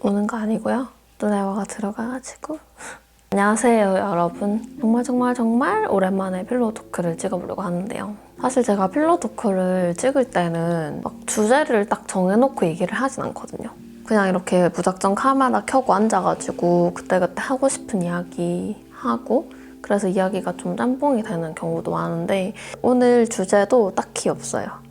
오는 거 아니고요. 눈에 와가 들어가가지고. 안녕하세요, 여러분. 정말 오랜만에 필로우 토크를 찍어보려고 하는데요. 사실 제가 필로우 토크를 찍을 때는 막 주제를 딱 정해놓고 얘기를 하진 않거든요. 그냥 이렇게 무작정 카메라 켜고 앉아가지고 그때그때 하고 싶은 이야기 하고, 그래서 이야기가 좀 짬뽕이 되는 경우도 많은데 오늘 주제도 딱히 없어요.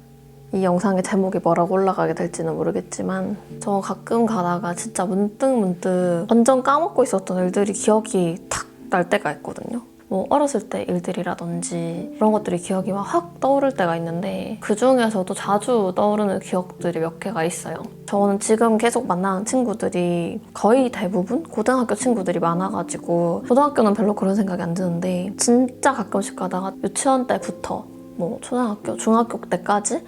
이 영상의 제목이 뭐라고 올라가게 될지는 모르겠지만 저 가끔 가다가 진짜 문득 완전 까먹고 있었던 일들이 기억이 탁 날 때가 있거든요. 뭐 어렸을 때 일들이라든지 그런 것들이 기억이 막 확 떠오를 때가 있는데 그 중에서도 자주 떠오르는 기억들이 몇 개가 있어요. 저는 지금 계속 만나는 친구들이 거의 대부분 고등학교 친구들이 많아가지고 고등학교는 별로 그런 생각이 안 드는데 진짜 가끔씩 가다가 유치원 때부터 뭐 초등학교, 중학교 때까지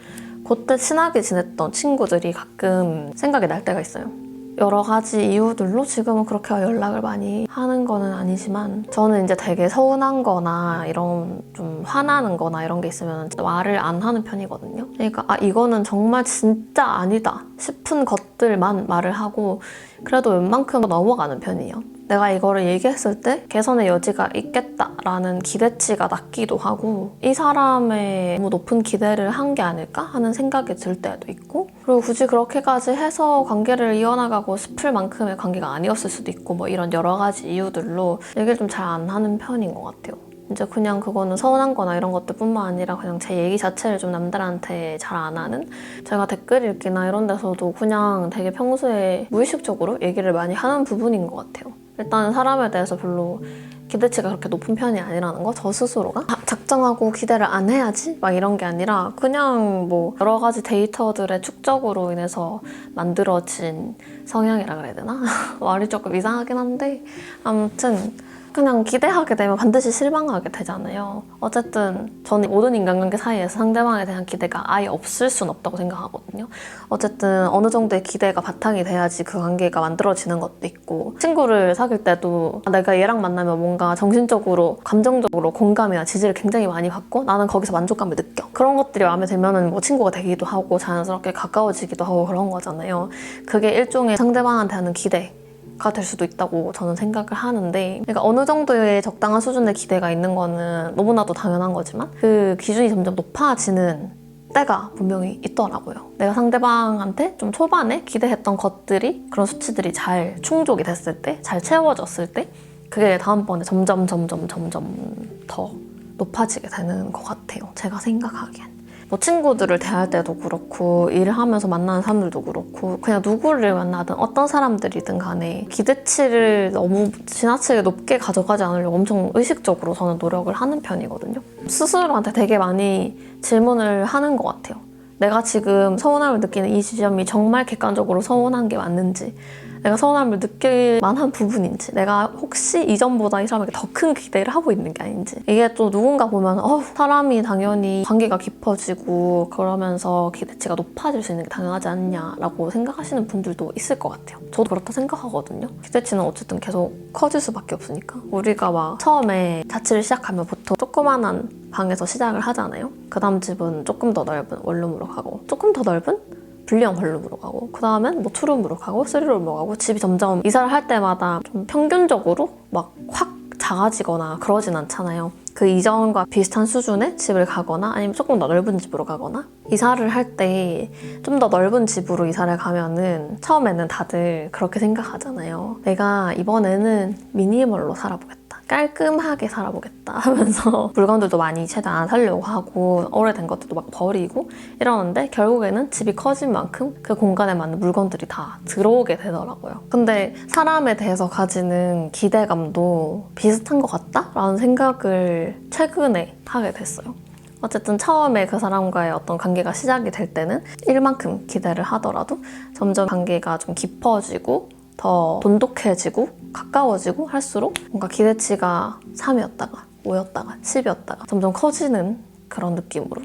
그때 친하게 지냈던 친구들이 가끔 생각이 날 때가 있어요. 여러 가지 이유들로 지금은 그렇게 연락을 많이 하는 거는 아니지만 저는 이제 되게 서운한 거나 이런 좀 화나는 거나 이런 게 있으면 말을 안 하는 편이거든요. 그러니까 이거는 정말 진짜 아니다 싶은 것들만 말을 하고 그래도 웬만큼 넘어가는 편이에요. 내가 이거를 얘기했을 때 개선의 여지가 있겠다라는 기대치가 낮기도 하고 이 사람의 너무 높은 기대를 한 게 아닐까 하는 생각이 들 때도 있고, 그리고 굳이 그렇게까지 해서 관계를 이어나가고 싶을 만큼의 관계가 아니었을 수도 있고 뭐 이런 여러 가지 이유들로 얘기를 좀 잘 안 하는 편인 것 같아요. 이제 그냥 그거는 서운한 거나 이런 것들 뿐만 아니라 그냥 제 얘기 자체를 좀 남들한테 잘 안 하는, 제가 댓글 읽기나 이런 데서도 그냥 되게 평소에 무의식적으로 얘기를 많이 하는 부분인 것 같아요. 일단 사람에 대해서 별로 기대치가 그렇게 높은 편이 아니라는 거, 저 스스로가 작정하고 기대를 안 해야지 막 이런 게 아니라 그냥 뭐 여러 가지 데이터들의 축적으로 인해서 만들어진 성향이라 그래야 되나? 말이 조금 이상하긴 한데 아무튼 그냥 기대하게 되면 반드시 실망하게 되잖아요. 어쨌든 저는 모든 인간관계 사이에서 상대방에 대한 기대가 아예 없을 순 없다고 생각하거든요. 어쨌든 어느 정도의 기대가 바탕이 돼야지 그 관계가 만들어지는 것도 있고, 친구를 사귈 때도 내가 얘랑 만나면 뭔가 정신적으로, 감정적으로 공감이나 지지를 굉장히 많이 받고 나는 거기서 만족감을 느껴. 그런 것들이 마음에 들면은 뭐 친구가 되기도 하고 자연스럽게 가까워지기도 하고 그런 거잖아요. 그게 일종의 상대방한테 하는 기대 가 될 수도 있다고 저는 생각을 하는데, 그러니까 어느 정도의 적당한 수준의 기대가 있는 거는 너무나도 당연한 거지만 그 기준이 점점 높아지는 때가 분명히 있더라고요. 내가 상대방한테 좀 초반에 기대했던 것들이, 그런 수치들이 잘 충족이 됐을 때, 잘 채워졌을 때 그게 다음번에 점점 더 높아지게 되는 것 같아요. 제가 생각하기엔. 뭐 친구들을 대할 때도 그렇고 일을 하면서 만나는 사람들도 그렇고 그냥 누구를 만나든 어떤 사람들이든 간에 기대치를 너무 지나치게 높게 가져가지 않으려고 엄청 의식적으로 저는 노력을 하는 편이거든요. 스스로한테 되게 많이 질문을 하는 것 같아요. 내가 지금 서운함을 느끼는 이 지점이 정말 객관적으로 서운한 게 맞는지, 내가 서운함을 느낄 만한 부분인지, 내가 혹시 이전보다 이 사람에게 더 큰 기대를 하고 있는 게 아닌지. 이게 또 누군가 보면 사람이 당연히 관계가 깊어지고 그러면서 기대치가 높아질 수 있는 게 당연하지 않냐라고 생각하시는 분들도 있을 것 같아요. 저도 그렇다 생각하거든요. 기대치는 어쨌든 계속 커질 수밖에 없으니까. 우리가 막 처음에 자취를 시작하면 보통 조그만한 방에서 시작을 하잖아요. 그 다음 집은 조금 더 넓은 원룸으로 가고, 조금 더 넓은 분리형 원룸으로 가고, 그 다음엔 뭐 투룸으로 가고 쓰리룸으로 가고, 집이 점점 이사를 할 때마다 좀 평균적으로 막 확 작아지거나 그러진 않잖아요. 그 이전과 비슷한 수준의 집을 가거나 아니면 조금 더 넓은 집으로 가거나, 이사를 할 때 좀 더 넓은 집으로 이사를 가면은 처음에는 다들 그렇게 생각하잖아요. 내가 이번에는 미니멀로 살아보겠다, 깔끔하게 살아보겠다 하면서 물건들도 많이 최대한 안 사려고 하고 오래된 것들도 막 버리고 이러는데 결국에는 집이 커진 만큼 그 공간에 맞는 물건들이 다 들어오게 되더라고요. 근데 사람에 대해서 가지는 기대감도 비슷한 것 같다라는 생각을 최근에 하게 됐어요. 어쨌든 처음에 그 사람과의 어떤 관계가 시작이 될 때는 일만큼 기대를 하더라도 점점 관계가 좀 깊어지고 더 돈독해지고 가까워지고 할수록 뭔가 기대치가 3이었다가 5였다가 10이었다가 점점 커지는 그런 느낌으로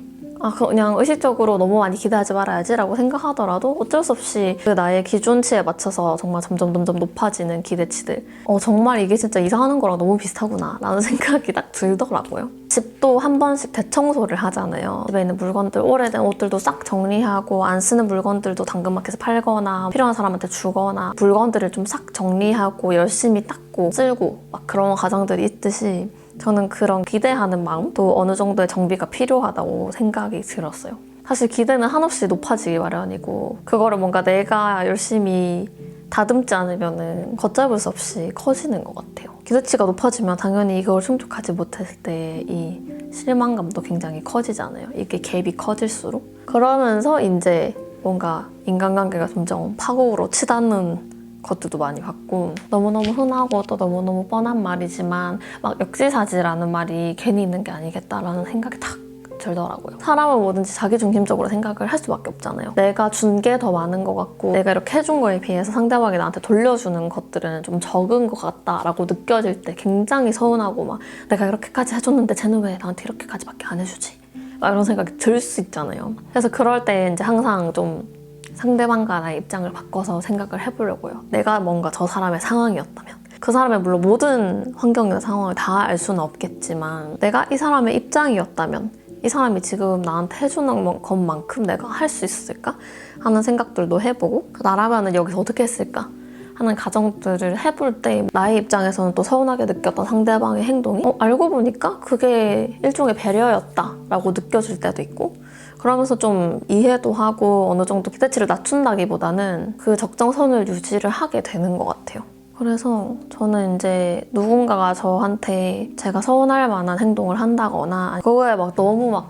그냥 의식적으로 너무 많이 기대하지 말아야지 라고 생각하더라도 어쩔 수 없이 그 나의 기준치에 맞춰서 정말 점점 높아지는 기대치들. 정말 이게 진짜 이사하는 거랑 너무 비슷하구나 라는 생각이 딱 들더라고요. 집도 한 번씩 대청소를 하잖아요. 집에 있는 물건들, 오래된 옷들도 싹 정리하고 안 쓰는 물건들도 당근마켓에서 팔거나 필요한 사람한테 주거나 물건들을 좀 싹 정리하고 열심히 닦고 쓸고 막 그런 과정들이 있듯이 저는 그런 기대하는 마음도 어느 정도의 정비가 필요하다고 생각이 들었어요. 사실 기대는 한없이 높아지기 마련이고 그거를 뭔가 내가 열심히 다듬지 않으면 걷잡을 수 없이 커지는 것 같아요. 기대치가 높아지면 당연히 이걸 충족하지 못했을 때 이 실망감도 굉장히 커지잖아요. 이게 갭이 커질수록. 그러면서 이제 뭔가 인간관계가 점점 파국으로 치닫는 것들도 많이 봤고 너무너무 흔하고 또 너무너무 뻔한 말이지만 막 역지사지라는 말이 괜히 있는 게 아니겠다라는 생각이 탁 들더라고요. 사람은 뭐든지 자기중심적으로 생각을 할 수밖에 없잖아요. 내가 준 게 더 많은 것 같고 내가 이렇게 해준 거에 비해서 상대방이 나한테 돌려주는 것들은 좀 적은 것 같다라고 느껴질 때 굉장히 서운하고 막 내가 이렇게까지 해줬는데 쟤는 왜 나한테 이렇게까지밖에 안 해주지? 막 이런 생각이 들 수 있잖아요. 그래서 그럴 때 이제 항상 좀 상대방과 나의 입장을 바꿔서 생각을 해보려고요. 내가 뭔가 저 사람의 상황이었다면 그 사람의 물론 모든 환경이나 상황을 다 알 수는 없겠지만 내가 이 사람의 입장이었다면 이 사람이 지금 나한테 해주는 것만큼 내가 할 수 있을까? 하는 생각들도 해보고 나라면은 여기서 어떻게 했을까? 하는 가정들을 해볼 때 나의 입장에서는 또 서운하게 느꼈던 상대방의 행동이 알고 보니까 그게 일종의 배려였다라고 느껴질 때도 있고 그러면서 좀 이해도 하고 어느 정도 기대치를 낮춘다기보다는 그 적정선을 유지를 하게 되는 것 같아요. 그래서 저는 이제 누군가가 저한테 제가 서운할 만한 행동을 한다거나 그거에 막 너무 막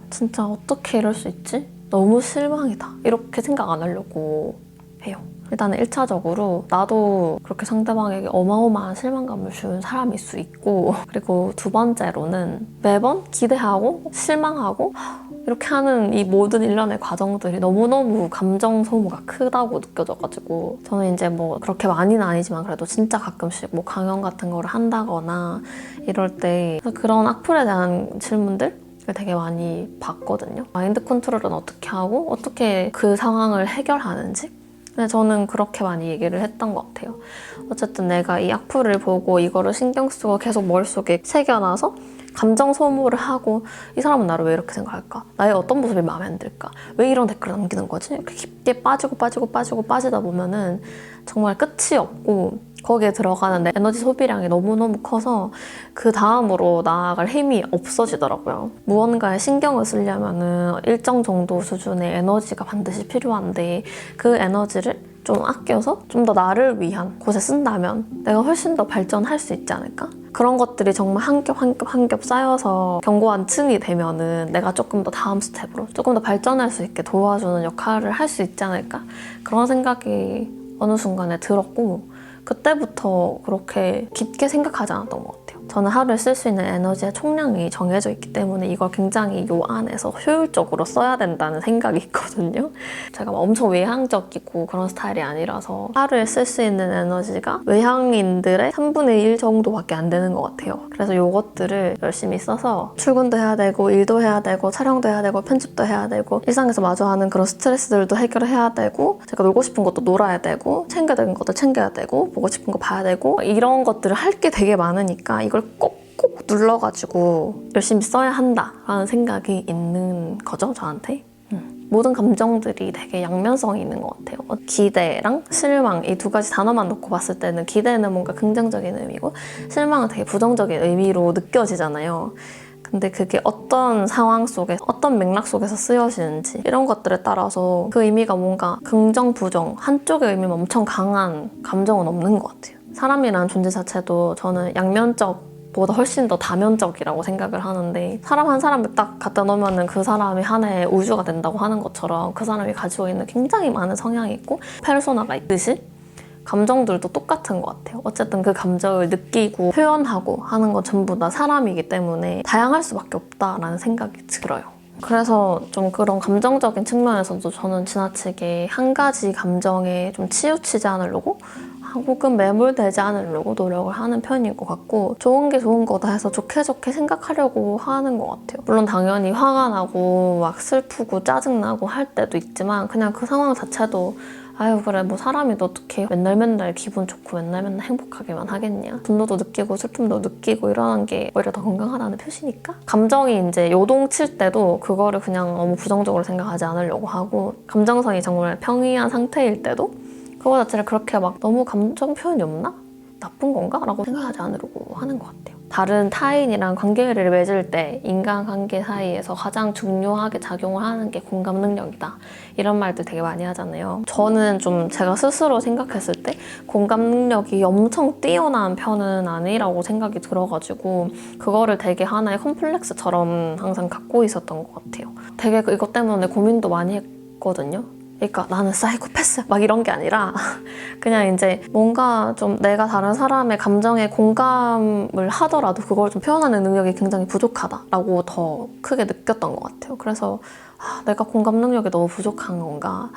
진짜 어떻게 이럴 수 있지? 너무 실망이다. 이렇게 생각 안 하려고 해요. 일단은 1차적으로 나도 그렇게 상대방에게 어마어마한 실망감을 준 사람일 수 있고 그리고 두 번째로는 매번 기대하고 실망하고 이렇게 하는 이 모든 일련의 과정들이 너무너무 감정 소모가 크다고 느껴져가지고 저는 이제 뭐 그렇게 많이는 아니지만 그래도 진짜 가끔씩 뭐 강연 같은 거를 한다거나 이럴 때 그런 악플에 대한 질문들 되게 많이 받거든요. 마인드 컨트롤은 어떻게 하고 어떻게 그 상황을 해결하는지 근데 저는 그렇게 많이 얘기를 했던 것 같아요. 어쨌든 내가 이 악플을 보고 이거를 신경 쓰고 계속 머릿속에 새겨놔서 감정 소모를 하고 이 사람은 나를 왜 이렇게 생각할까? 나의 어떤 모습이 마음에 안 들까? 왜 이런 댓글을 남기는 거지? 이렇게 깊게 빠지다 보면은 정말 끝이 없고 거기에 들어가는 내 에너지 소비량이 너무너무 커서 그 다음으로 나아갈 힘이 없어지더라고요. 무언가에 신경을 쓰려면은 일정 정도 수준의 에너지가 반드시 필요한데 그 에너지를 좀 아껴서 좀 더 나를 위한 곳에 쓴다면 내가 훨씬 더 발전할 수 있지 않을까? 그런 것들이 정말 한 겹 쌓여서 견고한 층이 되면은 내가 조금 더 다음 스텝으로 조금 더 발전할 수 있게 도와주는 역할을 할 수 있지 않을까? 그런 생각이 어느 순간에 들었고 그때부터 그렇게 깊게 생각하지 않았던 것 같아요. 저는 하루에 쓸 수 있는 에너지의 총량이 정해져 있기 때문에 이걸 굉장히 요 안에서 효율적으로 써야 된다는 생각이 있거든요. 제가 막 엄청 외향적이고 그런 스타일이 아니라서 하루에 쓸 수 있는 에너지가 외향인들의 3분의 1 정도밖에 안 되는 것 같아요. 그래서 요것들을 열심히 써서 출근도 해야 되고 일도 해야 되고 촬영도 해야 되고 편집도 해야 되고 일상에서 마주하는 그런 스트레스들도 해결해야 되고 제가 놀고 싶은 것도 놀아야 되고 챙겨야 되는 것도 챙겨야 되고 보고 싶은 거 봐야 되고 이런 것들을 할 게 되게 많으니까 이걸 꼭꼭 눌러가지고 열심히 써야 한다라는 생각이 있는 거죠, 저한테. 모든 감정들이 되게 양면성이 있는 것 같아요. 기대랑 실망 이 두 가지 단어만 놓고 봤을 때는 기대는 뭔가 긍정적인 의미고 실망은 되게 부정적인 의미로 느껴지잖아요. 근데 그게 어떤 상황 속에 어떤 맥락 속에서 쓰여지는지 이런 것들에 따라서 그 의미가 뭔가 긍정, 부정 한쪽의 의미만 엄청 강한 감정은 없는 것 같아요. 사람이라는 존재 자체도 저는 양면적보다 훨씬 더 다면적이라고 생각을 하는데 사람 한 사람을 딱 갖다 놓으면 그 사람이 하나의 우주가 된다고 하는 것처럼 그 사람이 가지고 있는 굉장히 많은 성향이 있고 페르소나가 있듯이 감정들도 똑같은 것 같아요. 어쨌든 그 감정을 느끼고 표현하고 하는 건 전부 다 사람이기 때문에 다양할 수밖에 없다라는 생각이 들어요. 그래서 좀 그런 감정적인 측면에서도 저는 지나치게 한 가지 감정에 좀 치우치지 않으려고 혹은 매몰되지 않으려고 노력을 하는 편인 것 같고, 좋은 게 좋은 거다 해서 좋게 좋게 생각하려고 하는 것 같아요. 물론 당연히 화가 나고 막 슬프고 짜증나고 할 때도 있지만 그냥 그 상황 자체도 아유 그래 뭐 사람이 어떻게 맨날 기분 좋고 맨날 행복하게만 하겠냐. 분노도 느끼고 슬픔도 느끼고 이러는 게 오히려 더 건강하다는 표시니까. 감정이 이제 요동칠 때도 그거를 그냥 너무 부정적으로 생각하지 않으려고 하고, 감정선이 정말 평이한 상태일 때도 그거 자체를 그렇게 막 너무 감정 표현이 없나? 나쁜 건가? 라고 생각하지 않으려고 하는 것 같아요. 다른 타인이랑 관계를 맺을 때 인간관계 사이에서 가장 중요하게 작용을 하는 게 공감 능력이다. 이런 말들 되게 많이 하잖아요. 저는 좀 제가 스스로 생각했을 때 공감 능력이 엄청 뛰어난 편은 아니라고 생각이 들어가지고 그거를 되게 하나의 컴플렉스처럼 항상 갖고 있었던 것 같아요. 되게 이것 때문에 고민도 많이 했거든요. 그러니까 나는 사이코패스 막 이런 게 아니라 그냥 이제 뭔가 좀 내가 다른 사람의 감정에 공감을 하더라도 그걸 좀 표현하는 능력이 굉장히 부족하다라고 더 크게 느꼈던 것 같아요. 그래서 내가 공감 능력이 너무 부족한 건가?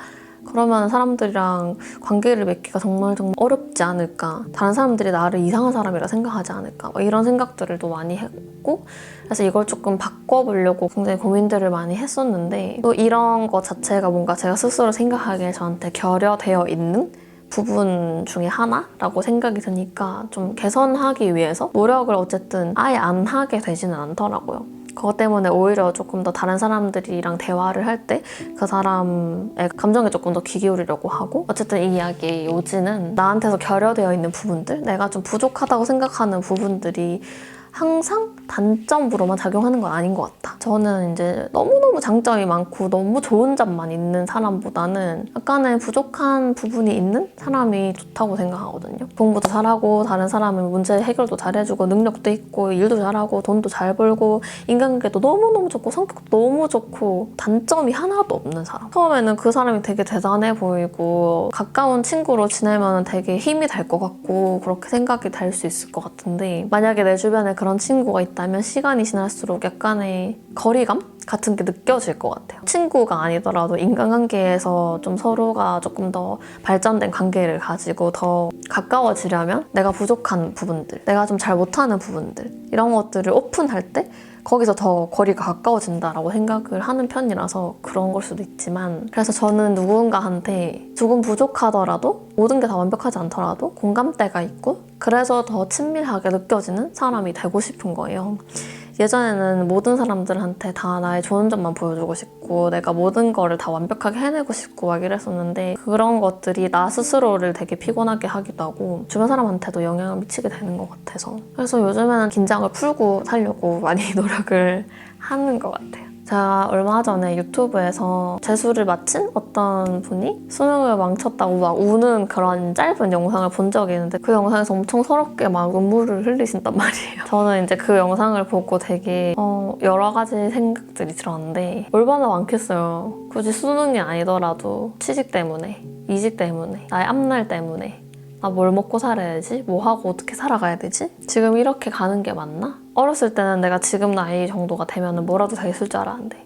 그러면 사람들이랑 관계를 맺기가 정말 어렵지 않을까? 다른 사람들이 나를 이상한 사람이라 생각하지 않을까? 이런 생각들을 또 많이 했고, 그래서 이걸 조금 바꿔보려고 굉장히 고민들을 많이 했었는데, 또 이런 것 자체가 뭔가 제가 스스로 생각하기에 저한테 결여되어 있는 부분 중에 하나라고 생각이 드니까 좀 개선하기 위해서 노력을 어쨌든 아예 안 하게 되지는 않더라고요. 그것 때문에 오히려 조금 더 다른 사람들이랑 대화를 할 때 그 사람의 감정에 조금 더 귀 기울이려고 하고, 어쨌든 이 이야기의 요지는 나한테서 결여되어 있는 부분들, 내가 좀 부족하다고 생각하는 부분들이 항상 단점으로만 작용하는 건 아닌 것 같아. 저는 이제 너무너무 장점이 많고 너무 좋은 점만 있는 사람보다는 약간의 부족한 부분이 있는 사람이 좋다고 생각하거든요. 공부도 잘하고 다른 사람의 문제 해결도 잘해주고 능력도 있고 일도 잘하고 돈도 잘 벌고 인간관계도 너무너무 좋고 성격도 너무 좋고 단점이 하나도 없는 사람. 처음에는 그 사람이 되게 대단해 보이고 가까운 친구로 지내면 되게 힘이 될 것 같고 그렇게 생각이 될 수 있을 것 같은데, 만약에 내 주변에 그런 친구가 있다면 시간이 지날수록 약간의 거리감 같은 게 느껴질 것 같아요. 친구가 아니더라도 인간관계에서 좀 서로가 조금 더 발전된 관계를 가지고 더 가까워지려면 내가 부족한 부분들, 내가 좀 잘 못하는 부분들, 이런 것들을 오픈할 때 거기서 더 거리가 가까워진다라고 생각을 하는 편이라서 그런 걸 수도 있지만, 그래서 저는 누군가한테 조금 부족하더라도 모든 게 다 완벽하지 않더라도 공감대가 있고 그래서 더 친밀하게 느껴지는 사람이 되고 싶은 거예요. 예전에는 모든 사람들한테 다 나의 좋은 점만 보여주고 싶고 내가 모든 거를 다 완벽하게 해내고 싶고 막 이랬었는데, 그런 것들이 나 스스로를 되게 피곤하게 하기도 하고 주변 사람한테도 영향을 미치게 되는 것 같아서, 그래서 요즘에는 긴장을 풀고 살려고 많이 노력을 하는 것 같아요. 제가 얼마 전에 유튜브에서 재수를 마친 어떤 분이 수능을 망쳤다고 막 우는 그런 짧은 영상을 본 적이 있는데, 그 영상에서 엄청 서럽게 막 눈물을 흘리신단 말이에요. 저는 이제 그 영상을 보고 되게 여러 가지 생각들이 들었는데, 얼마나 많겠어요. 굳이 수능이 아니더라도 취직 때문에, 이직 때문에, 나의 앞날 때문에 나 뭘 먹고 살아야지? 뭐 하고 어떻게 살아가야 되지? 지금 이렇게 가는 게 맞나? 어렸을 때는 내가 지금 나이 정도가 되면 뭐라도 다 있을 줄 알았는데,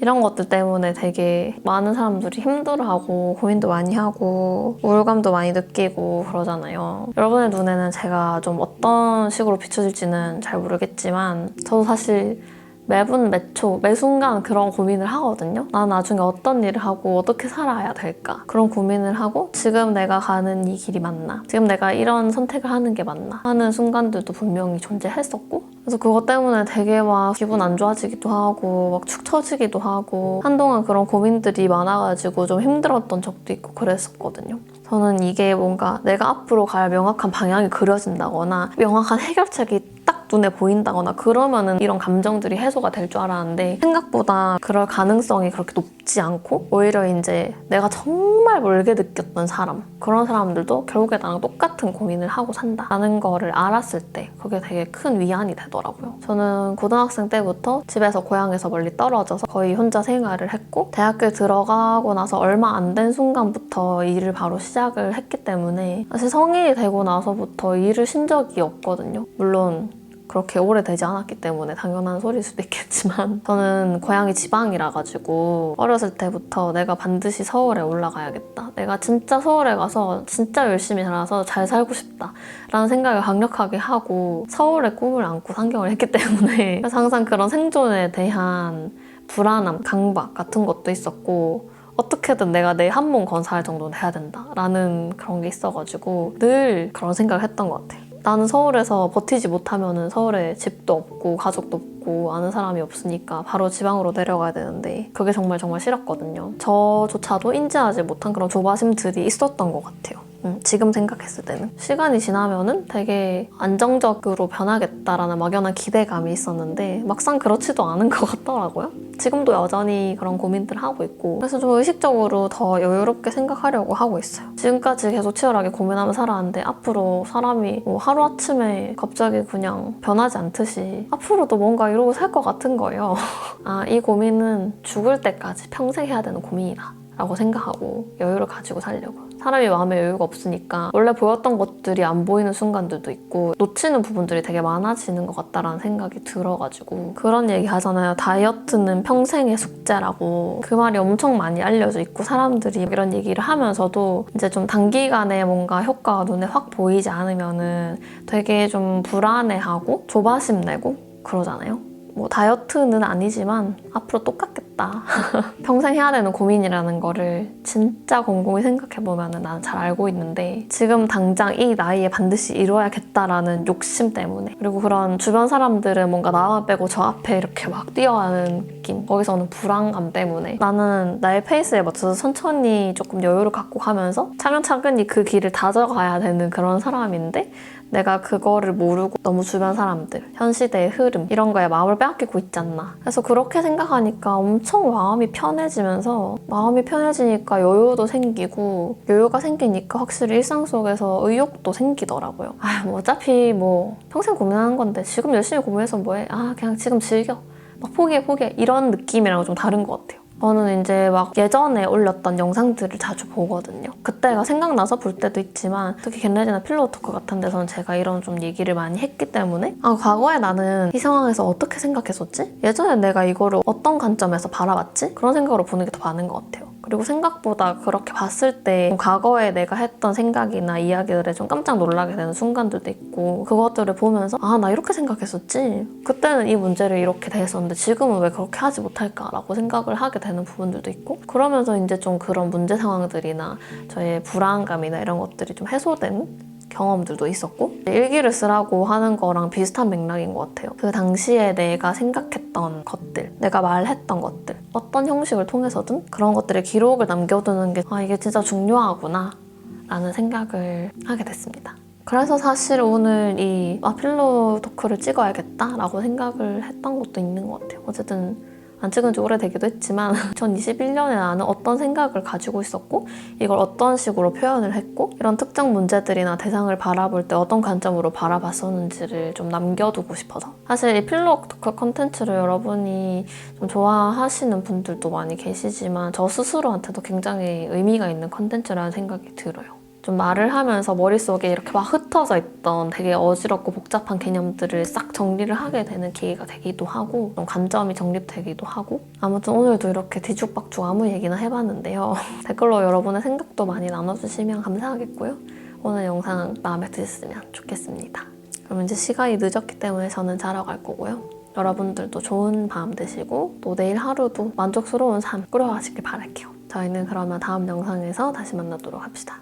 이런 것들 때문에 되게 많은 사람들이 힘들어하고 고민도 많이 하고 우울감도 많이 느끼고 그러잖아요. 여러분의 눈에는 제가 좀 어떤 식으로 비춰질지는 잘 모르겠지만 저도 사실 매분 매초 매순간 그런 고민을 하거든요. 난 나중에 어떤 일을 하고 어떻게 살아야 될까, 그런 고민을 하고 지금 내가 가는 이 길이 맞나, 지금 내가 이런 선택을 하는 게 맞나 하는 순간들도 분명히 존재했었고, 그래서 그것 때문에 되게 막 기분 안 좋아지기도 하고 막 축 처지기도 하고 한동안 그런 고민들이 많아가지고 좀 힘들었던 적도 있고 그랬었거든요. 저는 이게 뭔가 내가 앞으로 갈 명확한 방향이 그려진다거나 명확한 해결책이 딱 눈에 보인다거나 그러면은 이런 감정들이 해소가 될 줄 알았는데, 생각보다 그럴 가능성이 그렇게 높지 않고 오히려 이제 내가 정말 멀게 느꼈던 사람, 그런 사람들도 결국에 나랑 똑같은 고민을 하고 산다라는 거를 알았을 때 그게 되게 큰 위안이 되더라고요. 저는 고등학생 때부터 집에서 고향에서 멀리 떨어져서 거의 혼자 생활을 했고, 대학교에 들어가고 나서 얼마 안 된 순간부터 일을 바로 시작을 했기 때문에 사실 성인이 되고 나서부터 일을 쉰 적이 없거든요. 물론 그렇게 오래되지 않았기 때문에 당연한 소리일 수도 있겠지만 저는 고향이 지방이라 가지고 어렸을 때부터 내가 반드시 서울에 올라가야겠다. 내가 진짜 서울에 가서 진짜 열심히 살아서 잘 살고 싶다 라는 생각을 강력하게 하고 서울의 꿈을 안고 상경을 했기 때문에 그래서 항상 그런 생존에 대한 불안함, 강박 같은 것도 있었고 어떻게든 내가 내 한 몸 건사할 정도는 해야 된다라는 그런 게 있어가지고 늘 그런 생각을 했던 것 같아요. 나는 서울에서 버티지 못하면 서울에 집도 없고 가족도 없고 아는 사람이 없으니까 바로 지방으로 내려가야 되는데 그게 정말 싫었거든요. 저조차도 인지하지 못한 그런 조바심들이 있었던 것 같아요. 지금 생각했을 때는 시간이 지나면은 되게 안정적으로 변하겠다라는 막연한 기대감이 있었는데 막상 그렇지도 않은 것 같더라고요. 지금도 여전히 그런 고민들을 하고 있고 그래서 좀 의식적으로 더 여유롭게 생각하려고 하고 있어요. 지금까지 계속 치열하게 고민하며 살아왔는데 앞으로 사람이 뭐 하루아침에 갑자기 그냥 변하지 않듯이 앞으로도 뭔가 이러고 살 것 같은 거예요. 아, 이 고민은 죽을 때까지 평생 해야 되는 고민이다 라고 생각하고 여유를 가지고 살려고. 사람이 마음에 여유가 없으니까 원래 보였던 것들이 안 보이는 순간들도 있고 놓치는 부분들이 되게 많아지는 것 같다라는 생각이 들어가지고 그런 얘기 하잖아요. 다이어트는 평생의 숙제라고. 그 말이 엄청 많이 알려져 있고 사람들이 이런 얘기를 하면서도 이제 좀 단기간에 뭔가 효과가 눈에 확 보이지 않으면은 되게 좀 불안해하고 조바심 내고 그러잖아요. 뭐 다이어트는 아니지만 앞으로 똑같겠다. 평생 해야 되는 고민이라는 거를 진짜 곰곰이 생각해보면 나는 잘 알고 있는데 지금 당장 이 나이에 반드시 이뤄야겠다라는 욕심 때문에 그리고 그런 주변 사람들은 뭔가 나만 빼고 저 앞에 이렇게 막 뛰어가는 느낌 거기서 오는 불안감 때문에 나는 나의 페이스에 맞춰서 천천히 조금 여유를 갖고 가면서 차근차근히 그 길을 다져가야 되는 그런 사람인데 내가 그거를 모르고 너무 주변 사람들, 현 시대의 흐름 이런 거에 마음을 빼앗기고 있지 않나. 그래서 그렇게 생각하니까 엄청 마음이 편해지면서 마음이 편해지니까 여유도 생기고 여유가 생기니까 확실히 일상 속에서 의욕도 생기더라고요. 뭐 어차피 뭐 평생 고민하는 건데 지금 열심히 고민해서 뭐해? 그냥 지금 즐겨. 막 포기해 이런 느낌이랑 좀 다른 것 같아요. 저는 이제 막 예전에 올렸던 영상들을 자주 보거든요. 그때가 생각나서 볼 때도 있지만 특히 겟레디나 필로우토크 같은 데서는 제가 이런 좀 얘기를 많이 했기 때문에 과거에 나는 이 상황에서 어떻게 생각했었지? 예전에 내가 이거를 어떤 관점에서 바라봤지? 그런 생각으로 보는 게 더 많은 것 같아요. 그리고 생각보다 그렇게 봤을 때 과거에 내가 했던 생각이나 이야기들에 좀 깜짝 놀라게 되는 순간들도 있고 그것들을 보면서 나 이렇게 생각했었지? 그때는 이 문제를 이렇게 대했었는데 지금은 왜 그렇게 하지 못할까라고 생각을 하게 되는 부분들도 있고 그러면서 이제 좀 그런 문제 상황들이나 저의 불안감이나 이런 것들이 좀 해소되는 경험들도 있었고 일기를 쓰라고 하는 거랑 비슷한 맥락인 것 같아요. 그 당시에 내가 생각했던 것들, 내가 말했던 것들 어떤 형식을 통해서든 그런 것들의 기록을 남겨두는 게 이게 진짜 중요하구나 라는 생각을 하게 됐습니다. 그래서 사실 오늘 이 필로우 토크를 찍어야겠다 라고 생각을 했던 것도 있는 것 같아요. 어쨌든 안 찍은 지 오래되기도 했지만 2021년에 나는 어떤 생각을 가지고 있었고 이걸 어떤 식으로 표현을 했고 이런 특정 문제들이나 대상을 바라볼 때 어떤 관점으로 바라봤었는지를 좀 남겨두고 싶어서 사실 이 필로우 토크 컨텐츠를 여러분이 좀 좋아하시는 분들도 많이 계시지만 저 스스로한테도 굉장히 의미가 있는 컨텐츠라는 생각이 들어요. 좀 말을 하면서 머릿속에 이렇게 막 흩어져 있던 되게 어지럽고 복잡한 개념들을 싹 정리를 하게 되는 기회가 되기도 하고 좀 관점이 정립되기도 하고 아무튼 오늘도 이렇게 뒤죽박죽 아무 얘기나 해봤는데요. 댓글로 여러분의 생각도 많이 나눠주시면 감사하겠고요. 오늘 영상 마음에 드셨으면 좋겠습니다. 그럼 이제 시간이 늦었기 때문에 저는 자러 갈 거고요. 여러분들도 좋은 밤 되시고 또 내일 하루도 만족스러운 삶 꾸려가시길 바랄게요. 저희는 그러면 다음 영상에서 다시 만나도록 합시다.